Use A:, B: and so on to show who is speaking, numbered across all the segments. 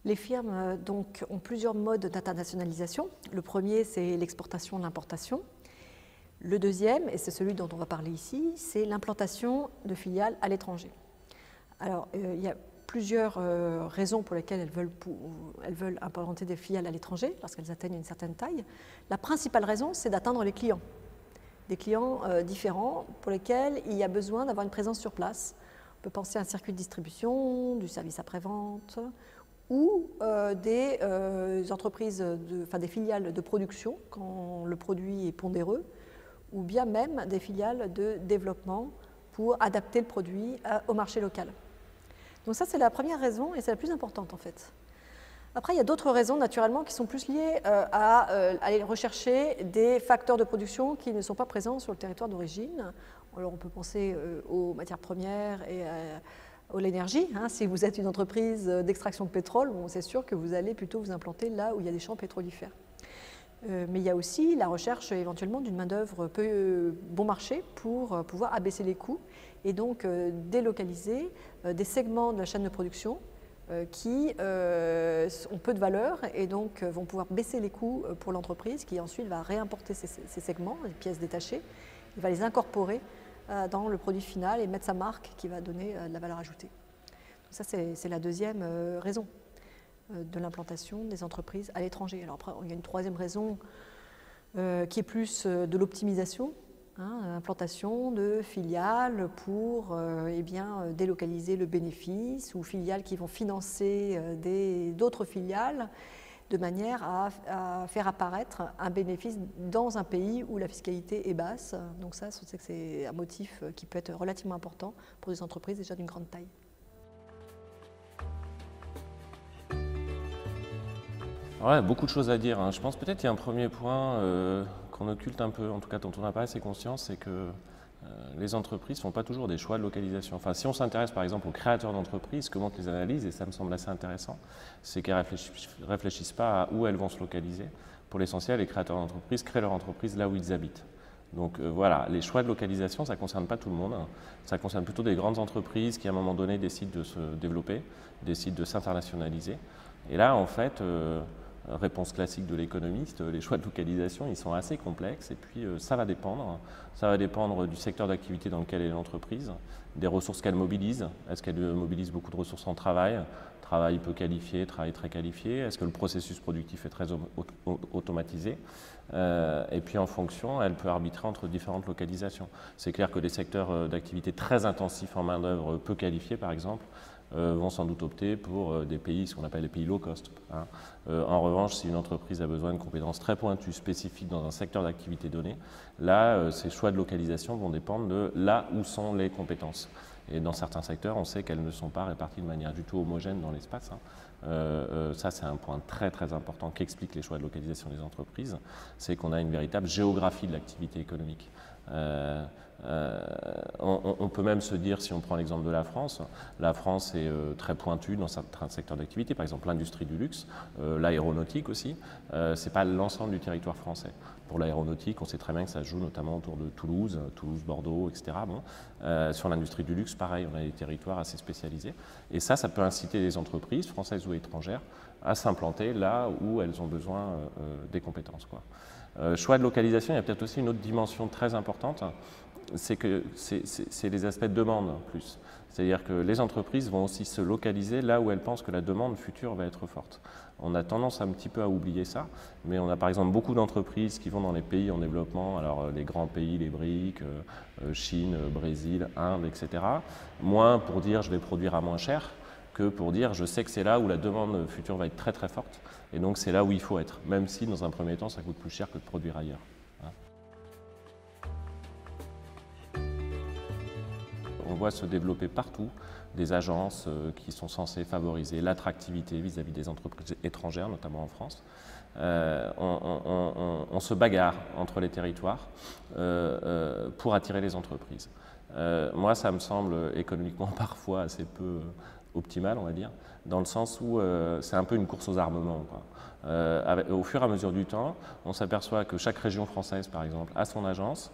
A: Les firmes donc, ont plusieurs modes d'internationalisation. Le premier, c'est l'exportation, l'importation. Le deuxième, et c'est celui dont on va parler ici, c'est l'implantation de filiales à l'étranger. Alors, il y a plusieurs raisons pour lesquelles elles veulent implanter des filiales à l'étranger, lorsqu'elles atteignent une certaine taille. La principale raison, c'est d'atteindre les clients. Des clients différents pour lesquels il y a besoin d'avoir une présence sur place. On peut penser à un circuit de distribution, du service après-vente, ou des entreprises, des filiales de production quand le produit est pondéreux, ou bien même des filiales de développement pour adapter le produit au marché local. Donc ça, c'est la première raison et c'est la plus importante en fait. Après, il y a d'autres raisons naturellement qui sont plus liées à aller rechercher des facteurs de production qui ne sont pas présents sur le territoire d'origine. Alors on peut penser aux matières premières et à l'énergie. Si vous êtes une entreprise d'extraction de pétrole, bon, c'est sûr que vous allez plutôt vous implanter là où il y a des champs pétrolifères. Mais il y a aussi la recherche éventuellement d'une main-d'œuvre bon marché pour pouvoir abaisser les coûts et donc délocaliser des segments de la chaîne de production qui ont peu de valeur et donc vont pouvoir baisser les coûts pour l'entreprise qui ensuite va réimporter ces segments, les pièces détachées, il va les incorporer dans le produit final et mettre sa marque qui va donner de la valeur ajoutée. Donc ça, c'est la deuxième raison de l'implantation des entreprises à l'étranger. Alors après, il y a une troisième raison qui est plus de l'optimisation, implantation de filiales pour délocaliser le bénéfice ou filiales qui vont financer d'autres filiales de manière à faire apparaître un bénéfice dans un pays où la fiscalité est basse. Donc ça, c'est un motif qui peut être relativement important pour des entreprises déjà d'une grande taille.
B: Ouais, beaucoup de choses à dire. Je pense peut-être qu'il y a un premier point qu'on occulte un peu, en tout cas dont on n'a pas assez conscience, c'est que les entreprises ne font pas toujours des choix de localisation. Enfin, si on s'intéresse par exemple aux créateurs d'entreprises, ce que montrent les analyses, et ça me semble assez intéressant, c'est qu'elles ne réfléchissent pas à où elles vont se localiser. Pour l'essentiel, les créateurs d'entreprises créent leur entreprise là où ils habitent. Donc voilà, les choix de localisation, ça ne concerne pas tout le monde. Ça concerne plutôt des grandes entreprises qui à un moment donné décident de se développer, décident de s'internationaliser. Et là, en fait, réponse classique de l'économiste, les choix de localisation, ils sont assez complexes et puis ça va dépendre du secteur d'activité dans lequel est l'entreprise, des ressources qu'elle mobilise. Est-ce qu'elle mobilise beaucoup de ressources en travail peu qualifié, travail très qualifié? Est-ce que le processus productif est très automatisé? Et puis en fonction, elle peut arbitrer entre différentes localisations. C'est clair que des secteurs d'activité très intensifs en main-d'œuvre peu qualifiée, par exemple, vont sans doute opter pour des pays, ce qu'on appelle les pays low cost. En revanche, si une entreprise a besoin de compétences très pointues, spécifiques dans un secteur d'activité donné, là, ces choix de localisation vont dépendre de là où sont les compétences. Et dans certains secteurs, on sait qu'elles ne sont pas réparties de manière du tout homogène dans l'espace. Ça, c'est un point très très important qui explique les choix de localisation des entreprises, c'est qu'on a une véritable géographie de l'activité économique. On peut même se dire, si on prend l'exemple de la France est très pointue dans certains secteurs d'activité, par exemple l'industrie du luxe, l'aéronautique aussi, ce n'est pas l'ensemble du territoire français. Pour l'aéronautique, on sait très bien que ça se joue notamment autour de Toulouse, Bordeaux, etc. Sur l'industrie du luxe, pareil, on a des territoires assez spécialisés. Et ça peut inciter les entreprises, françaises ou étrangères, à s'implanter là où elles ont besoin des compétences, quoi. Choix de localisation, il y a peut-être aussi une autre dimension très importante, c'est que c'est les aspects de demande plus. C'est-à-dire que les entreprises vont aussi se localiser là où elles pensent que la demande future va être forte. On a tendance un petit peu à oublier ça, mais on a par exemple beaucoup d'entreprises qui vont dans les pays en développement, alors les grands pays, les BRIC, Chine, Brésil, Inde, etc. Moins pour dire je vais produire à moins cher, que pour dire je sais que c'est là où la demande future va être très très forte, et donc c'est là où il faut être, même si dans un premier temps ça coûte plus cher que de produire ailleurs. On voit se développer partout des agences qui sont censées favoriser l'attractivité vis-à-vis des entreprises étrangères, notamment en France. On se bagarre entre les territoires pour attirer les entreprises. Moi, ça me semble économiquement parfois assez peu optimal, on va dire, dans le sens où c'est un peu une course aux armements, quoi. Au fur et à mesure du temps, on s'aperçoit que chaque région française, par exemple, a son agence.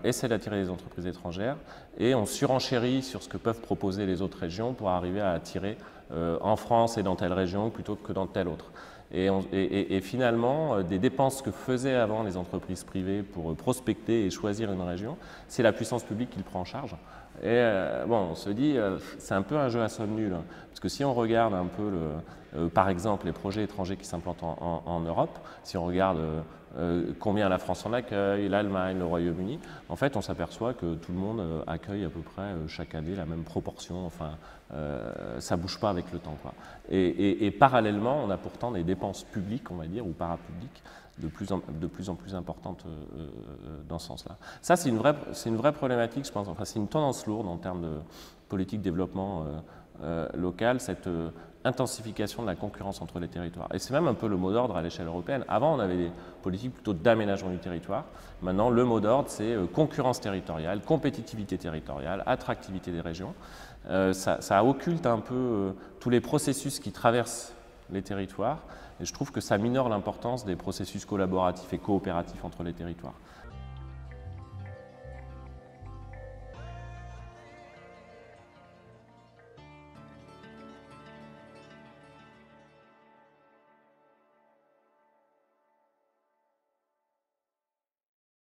B: essaie d'attirer des entreprises étrangères et on surenchérit sur ce que peuvent proposer les autres régions pour arriver à attirer en France et dans telle région plutôt que dans telle autre. Et finalement, des dépenses que faisaient avant les entreprises privées pour prospecter et choisir une région, c'est la puissance publique qui le prend en charge. Et bon, on se dit, c'est un peu un jeu à somme nulle, hein, parce que si on regarde un peu, par exemple, les projets étrangers qui s'implantent en Europe, si on regarde combien la France en accueille, l'Allemagne, le Royaume-Uni, en fait, on s'aperçoit que tout le monde accueille à peu près chaque année la même proportion, enfin, ça ne bouge pas avec le temps, quoi. Et parallèlement, on a pourtant des dépenses publiques, on va dire, ou parapubliques, de plus en plus importantes dans ce sens-là. Ça, c'est une vraie problématique, je pense. Enfin, c'est une tendance lourde en termes de politique de développement local, cette intensification de la concurrence entre les territoires. Et c'est même un peu le mot d'ordre à l'échelle européenne. Avant, on avait des politiques plutôt d'aménagement du territoire. Maintenant, le mot d'ordre, c'est concurrence territoriale, compétitivité territoriale, attractivité des régions. Ça occulte un peu tous les processus qui traversent les territoires. Et je trouve que ça minore l'importance des processus collaboratifs et coopératifs entre les territoires.